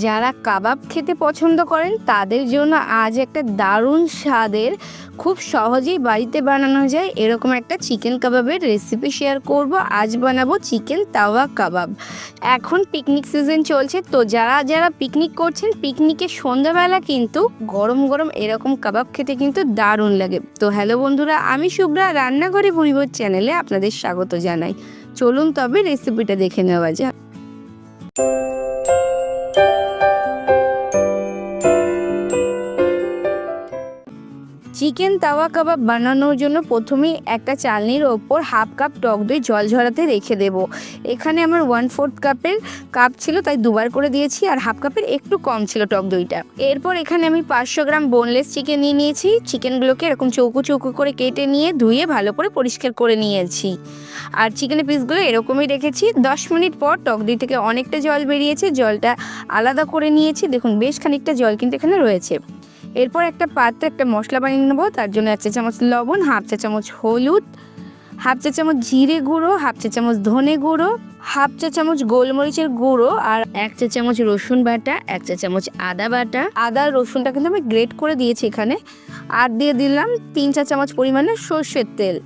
যারা কাবাব খেতে পছন্দ করেন তাদের জন্য আজ একটা দারুণ স্বাদের খুব সহজেই বাড়িতে বানানো যায় এরকম একটা চিকেন কাবাবের রেসিপি শেয়ার করব। আজ বানাবো চিকেন তাওয়া কাবাব। এখন পিকনিক সিজন চলছে, তো যারা যারা পিকনিক করছেন পিকনিকের সন্ধ্যাবেলা কিন্তু গরম গরম এরকম কাবাব খেতে কিন্তু দারুণ লাগে। তো হ্যালো বন্ধুরা, আমি শুভ্রা, রান্নাঘরে পরিবার চ্যানেলে আপনাদের স্বাগত জানাই। চলুন তবে রেসিপিটা দেখে নেওয়া যাক। চিকেন তাওয়া কাবাব বানানোর জন্য প্রথমেই একটা চালনির ওপর হাফ কাপ টক দই জল ঝরাতে রেখে দেব। এখানে আমার 1/4 কাপের কাপ ছিল, তাই দুবার করে দিয়েছি, আর হাফ কাপের একটু কম ছিল টক দইটা। এরপর এখানে আমি 500 গ্রাম বোনলেস চিকেন নিয়ে নিয়েছি। চিকেনগুলোকে এরকম চৌকো চৌকো করে কেটে নিয়ে ধুয়ে ভালো করে পরিষ্কার করে নিয়েছি। আর চিকেনের পিসগুলো এরকমই রেখেছি। 10 মিনিট পর টক দই থেকে অনেকটা জল বেরিয়েছে, জলটা আলাদা করে নিয়েছি। দেখুন বেশ খানিকটা জল কিন্তু এখানে রয়েছে। এরপর একটা পাত্রে একটা মশলা বানিয়ে নেবো। তার জন্য 1 চা চামচ লবণ, হাফ চা চামচ হলুদ, হাফ চা চামচ জিরে গুঁড়ো, হাফ চা চামচ ধনে গুঁড়ো, হাফ চা চামচ গোলমরিচের গুঁড়ো, আর 1 চা চামচ রসুন বাটা, 1 চা চামচ আদা বাটা। আদা রসুনটা কিন্তু আমি গ্রেট করে দিয়েছি এখানে। আর দিয়ে দিলাম 3 চা চামচ পরিমাণে সর্ষের তেল।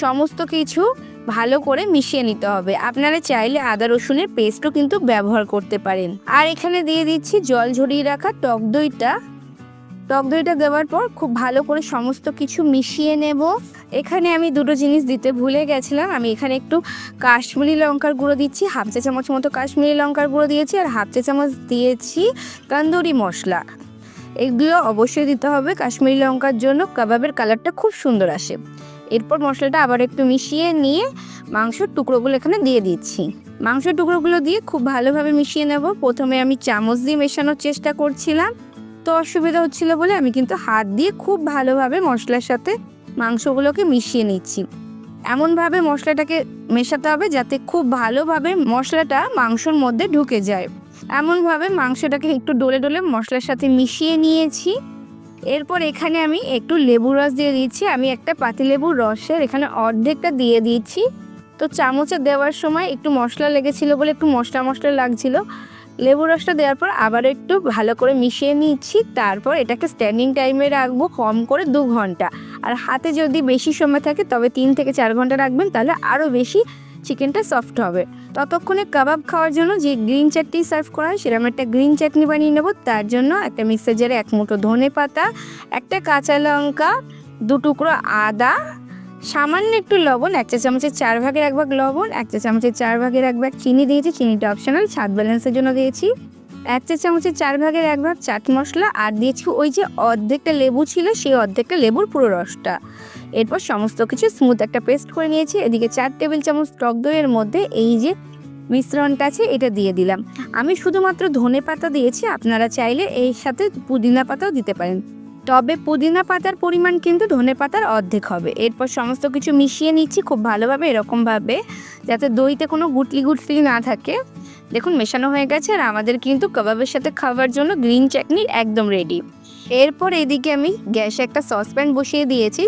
সমস্ত কিছু ভালো করে মিশিয়ে নিতে হবে। আপনারা চাইলে আদা রসুনের পেস্টও কিন্তু ব্যবহার করতে পারেন। আর এখানে দিয়ে দিচ্ছি জল ঝরিয়ে রাখা টক দইটা। টক দইটা দেওয়ার পর খুব ভালো করে সমস্ত কিছু মিশিয়ে নেব। এখানে আমি দুটো জিনিস দিতে ভুলে গেছিলাম। আমি এখানে একটু কাশ্মীরি লঙ্কার গুঁড়ো দিচ্ছি, হাফ চা চামচ মতো কাশ্মীরি লঙ্কার গুঁড়ো দিয়েছি, আর হাফ চা চামচ দিয়েছি তন্দুরি মশলা। এগুলো অবশ্যই দিতে হবে কাশ্মীরি লঙ্কার জন্য, কাবাবের কালারটা খুব সুন্দর আসে। এরপর মশলাটা আবার একটু মিশিয়ে নিয়ে মাংসের টুকরোগুলো এখানে দিয়ে দিচ্ছি। মাংসের টুকরোগুলো দিয়ে খুব ভালোভাবে মিশিয়ে নেব। প্রথমে আমি চামচ দিয়ে মেশানোর চেষ্টা করছিলাম, তো অসুবিধা হচ্ছিল বলে আমি কিন্তু হাত দিয়ে খুব ভালোভাবে মশলার সাথে মাংসগুলোকে মিশিয়ে নিচ্ছি। এমনভাবে মশলাটাকে মেশাতে হবে যাতে খুব ভালোভাবে মশলাটা মাংসর মধ্যে ঢুকে যায়। এমনভাবে মাংসটাকে একটু ডলে ডলে মশলার সাথে মিশিয়ে নিয়েছি। এরপর এখানে আমি একটু লেবুর রস দিয়ে দিচ্ছি। আমি একটা পাতিলেবুর রসের এখানে অর্ধেকটা দিয়ে দিচ্ছি। তো চামচে দেওয়ার সময় একটু মশলা লেগেছিল বলে একটু মশলা মশলা লাগছিল। লেবুর রসটা দেওয়ার পর আবার একটু ভালো করে মিশিয়ে নিচ্ছি। তারপর এটাকে স্ট্যান্ডিং টাইমে রাখবো কম করে 2 ঘন্টা। আর হাতে যদি বেশি সময় থাকে তবে 3 থেকে 4 ঘন্টা রাখবেন, তাহলে আরও বেশি চিকেনটা সফট হবে। ততক্ষণে কাবাব খাওয়ার জন্য যে গ্রিন চাটনি সার্ভ করা হয় সেরকম একটা গ্রিন চাটনি বানিয়ে নেব। তার জন্য একটা মিক্সার জারে 1 মুঠো ধনে পাতা, একটা কাঁচা লঙ্কা, 2 টুকরো আদা, সামান্য একটু লবণ, 1 চা চামচের 4 ভাগের 1 ভাগ লবণ, 1 চা চামচের 4 ভাগের 1 ভাগ চিনি দিয়েছি। চিনিটা অপশনাল, স্বাদ ব্যালেন্সের জন্য দিয়েছি। 1 চা চামচের 4 ভাগের 1 ভাগ চাট মশলা, আর দিয়েছি ওই যে অর্ধেকটা লেবু ছিল সেই অর্ধেকটা লেবুর পুরো রসটা। এরপর সমস্ত কিছু স্মুথ একটা পেস্ট করে নিয়েছি। এদিকে 4 টেবিল চামচ টক দইয়ের মধ্যে এই যে মিশ্রণটা আছে এটা দিয়ে দিলাম। আমি শুধুমাত্র ধনে পাতা দিয়েছি, আপনারা চাইলে এর সাথে পুদিনা পাতাও দিতে পারেন, তবে পুদিনা পাতার পরিমাণ কিন্তু ধনে পাতার অর্ধেক হবে। এরপর সমস্ত কিছু মিশিয়ে নিচ্ছি খুব ভালোভাবে, এরকমভাবে যাতে দইতে কোনো গুটলি গুটলি না থাকে। দেখুন মেশানো হয়ে গেছে, আর আমাদের কিন্তু কাবাবের সাথে খাওয়ার জন্য গ্রিন চাটনি একদম রেডি। এরপর এদিকে আমি গ্যাসে একটা সসপ্যান বসিয়ে দিয়েছি।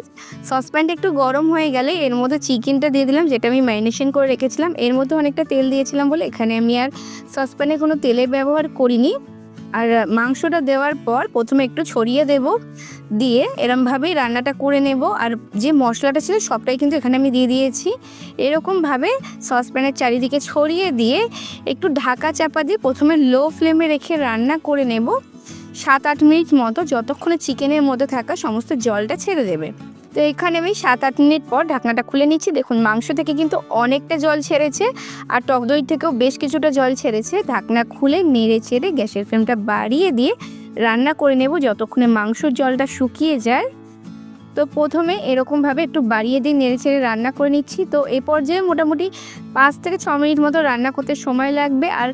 সসপ্যানটা একটু গরম হয়ে গেলে এর মধ্যে চিকেনটা দিয়ে দিলাম, যেটা আমি ম্যারিনেশন করে রেখেছিলাম। এর মধ্যে অনেকটা তেল দিয়েছিলাম বলে এখানে আমি আর সসপ্যানে কোনো তেলের ব্যবহার করিনি। আর মাংসটা দেওয়ার পর প্রথমে একটু ছড়িয়ে দেব, দিয়ে এরমভাবেই রান্নাটা করে নেব। আর যে মশলাটা ছিল সবটাই কিন্তু এখানে আমি দিয়ে দিয়েছি। এরকমভাবে সসপ্যানের চারিদিকে ছড়িয়ে দিয়ে একটু ঢাকা চাপা দিয়ে প্রথমে লো ফ্লেমে রেখে রান্না করে নেব 7-8 মিনিট মতো, যতক্ষণে চিকেনের মধ্যে থাকা সমস্ত জলটা ছেড়ে দেবে। তো এখানে আমি 7-8 মিনিট পর ঢাকনাটা খুলে নিচ্ছি। দেখুন মাংস থেকে কিন্তু অনেকটা জল ছেড়েছে, আর টক দই থেকেও বেশ কিছুটা জল ছেড়েছে। ঢাকনা খুলে নেড়ে চেড়ে গ্যাসের ফ্লেমটা বাড়িয়ে দিয়ে রান্না করে নেব যতক্ষণে মাংসর জলটা শুকিয়ে যায়। তো প্রথমে এরকমভাবে একটু বাড়িয়ে দিয়ে নেড়ে চেড়ে রান্না করে নিচ্ছি। তো এ পর্যায়ে মোটামুটি 5 থেকে 6 মিনিট মতো রান্না করতে সময় লাগবে। আর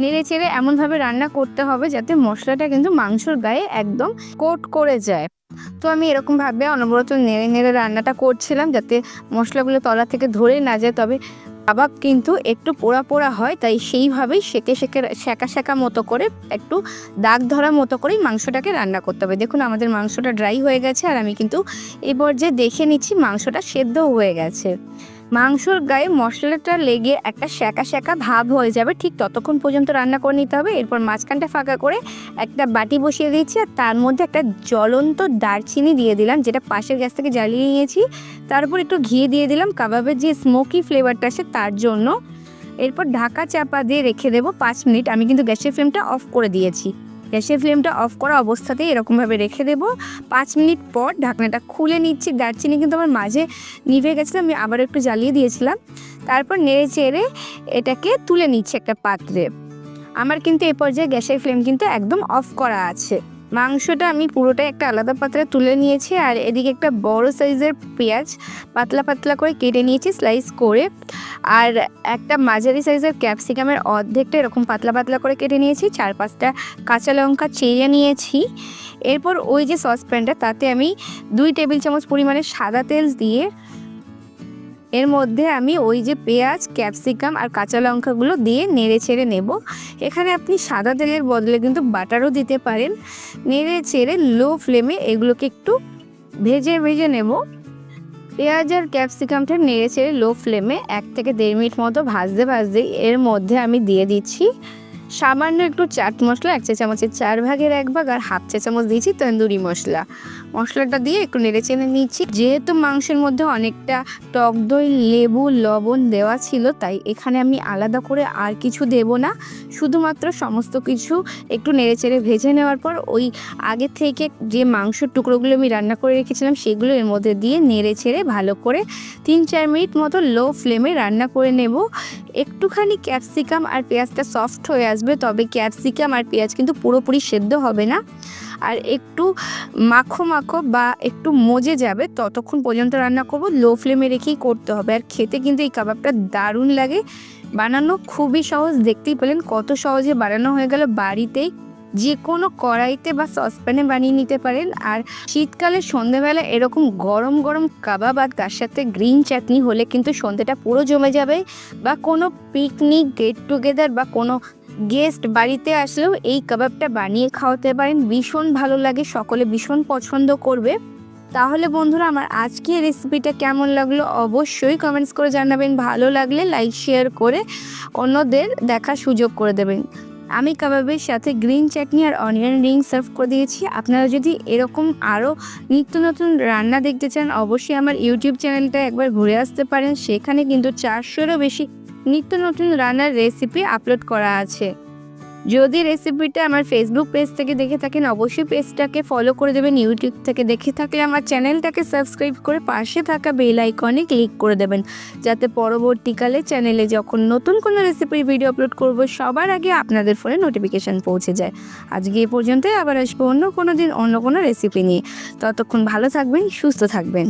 নেড়ে চেড়ে এমনভাবে রান্না করতে হবে যাতে মশলাটা কিন্তু মাংসর গায়ে একদম কোট করে যায়। তো আমি এরকমভাবে অনবরত নেড়ে নেড়ে রান্নাটা করছিলাম যাতে মশলাগুলো তলা থেকে ধরে না যায়। তবে কাবাব কিন্তু একটু পোড়া পোড়া হয়, তাই সেইভাবেই সেঁকা সেঁকা মতো করে একটু দাগ ধরা মতো করেই মাংসটাকে রান্না করতে হবে। দেখুন আমাদের মাংসটা ড্রাই হয়ে গেছে, আর আমি কিন্তু এই পর্যায়ে দেখে নিচ্ছি মাংসটা সেদ্ধ হয়ে গেছে। মাংসর গায়ে মশলাটা লেগে একটা শ্যাকা শ্যাকা ভাব হয়ে যাবে, ঠিক ততক্ষণ পর্যন্ত রান্না করে নিতে হবে। এরপর মাঝখানটা ফাঁকা করে একটা বাটি বসিয়ে দিয়েছি, আর তার মধ্যে একটা জ্বলন্ত দারচিনি দিয়ে দিলাম, যেটা পাশের গ্যাস থেকে জ্বালিয়ে নিয়েছি। তারপর একটু ঘি দিয়ে দিলাম কাবাবের যে স্মোকি ফ্লেভারটা আসে তার জন্য। এরপর ঢাকা চাপা দিয়ে রেখে দেবো 5 মিনিট। আমি কিন্তু গ্যাসের ফ্লেমটা অফ করে দিয়েছি। গ্যাসের ফ্লেমটা অফ করা অবস্থাতেই এরকমভাবে রেখে দেবো। 5 মিনিট পর ঢাকনাটা খুলে নিচ্ছি। দারচিনি কিন্তু আমার মাঝে নিভে গেছিলো, আমি আবার একটু জ্বালিয়ে দিয়েছিলাম। তারপর নেড়ে চেড়ে এটাকে তুলে নিচ্ছি একটা পাত্রে। আমার কিন্তু এই পর্যায়ে গ্যাসের ফ্লেম কিন্তু একদম অফ করা আছে। মাংসটা আমি পুরোটাই একটা আলাদা পাত্রে তুলে নিয়েছি, আর এদিকে একটা বড় সাইজের পেঁয়াজ পাতলা পাতলা করে কেটে নিয়েছি স্লাইস করে, আর একটা মাঝারি সাইজের ক্যাপসিকামের অর্ধেকটা এরকম পাতলা পাতলা করে কেটে নিয়েছি। 4-5টা কাঁচা লঙ্কা চিড়ে নিয়েছি। এরপর ওই যে সসপ্যানটা, তাতে আমি 2 টেবিল চামচ পরিমাণে সাদা তেল দিয়ে এর মধ্যে আমি ওই যে পেঁয়াজ, ক্যাপসিকাম আর কাঁচা লঙ্কাগুলো দিয়ে নেড়ে ছেড়ে নেব। এখানে আপনি সাদা তেলের বদলে কিন্তু বাটারও দিতে পারেন। নেড়ে ছেড়ে লো ফ্লেমে এগুলোকে একটু ভেজে নেব। পেঁয়াজ আর ক্যাপসিকামটা নেড়ে ছেড়ে লো ফ্লেমে 1 থেকে 1.5 মিনিট মতো ভাজতে এর মধ্যে আমি দিয়ে দিচ্ছি সামান্য একটু চাট মশলা, 1 চা চামচের 4 ভাগের 1 ভাগ, আর 1/2 চা চামচ দিয়েছি তন্দুরি মশলা। মশলাটা দিয়ে একটু নেড়ে চেড়ে নিচ্ছি। যেহেতু মাংসের মধ্যে অনেকটা টক দই, লেবু, লবণ দেওয়া ছিল, তাই এখানে আমি আলাদা করে আর কিছু দেব না। শুধুমাত্র সমস্ত কিছু একটু নেড়ে চেড়ে ভেজে নেওয়ার পর ওই আগে থেকে যে মাংসের টুকরোগুলো আমি রান্না করে রেখেছিলাম সেগুলো এর মধ্যে দিয়ে নেড়ে চেড়ে ভালো করে 3-4 মিনিট মতো লো ফ্লেমে রান্না করে নেব। একটুখানি ক্যাপসিকাম আর পেঁয়াজটা সফট হয়ে আসবে, তবে ক্যাপসিকাম আর পেঁয়াজ কিন্তু পুরোপুরি সেদ্ধ হবে না, আর একটু মাখো মাখো বা একটু মজে যাবে ততক্ষণ পর্যন্ত রান্না করব। লো ফ্লেমে রেখেই করতে হবে। আর খেতে কিন্তু এই কাবাবটা দারুণ লাগে। বানানো খুবই সহজ, দেখতেই পেলেন কত সহজে বানানো হয়ে গেল। বাড়িতেই যে কোনো কড়াইতে বা সসপ্যানে বানিয়ে নিতে পারেন। আর শীতকালে সন্ধেবেলা এরকম গরম গরম কাবাব আর তার সাথে গ্রিন চাটনি হলে কিন্তু সন্ধেটা পুরো জমে যাবে। বা কোনো পিকনিক, গেট টুগেদার বা কোনো গেস্ট বাড়িতে আসলেও এই কাবাবটা বানিয়ে খাওয়াতে পারেন। ভীষণ ভালো লাগে, সকলে ভীষণ পছন্দ করবে। তাহলে বন্ধুরা, আমার আজকের রেসিপিটা কেমন লাগলো অবশ্যই কমেন্টস করে জানাবেন। ভালো লাগলে লাইক শেয়ার করে অন্যদের দেখার সুযোগ করে দেবেন। আমি কাবাবের সাথে গ্রিন চাটনি আর অনিয়ন রিং সার্ভ করে দিয়েছি। আপনারা যদি এরকম আরও নিত্য নতুন রান্না দেখতে চান, অবশ্যই আমার ইউটিউব চ্যানেলটা একবার ঘুরে আসতে পারেন। সেখানে কিন্তু 400-এরও বেশি নিত্য নতুন রান্নার রেসিপি আপলোড করা আছে। যদি রেসিপিটা আমার ফেসবুক পেজ থেকে দেখে থাকেন, অবশ্যই পেজটাকে ফলো করে দেবেন। ইউটিউব থেকে দেখে থাকলে আমার চ্যানেলটাকে সাবস্ক্রাইব করে পাশে থাকা বেল আইকনে ক্লিক করে দেবেন, যাতে পরবর্তীকালে চ্যানেলে যখন নতুন কোনো রেসিপির ভিডিও আপলোড করব সবার আগে আপনাদের ফোনে নোটিফিকেশান পৌঁছে যায়। আজকে এই পর্যন্তই, আবার আসবো অন্য কোনো দিন অন্য কোনো রেসিপি নিয়ে। ততক্ষণ ভালো থাকবেন, সুস্থ থাকবেন।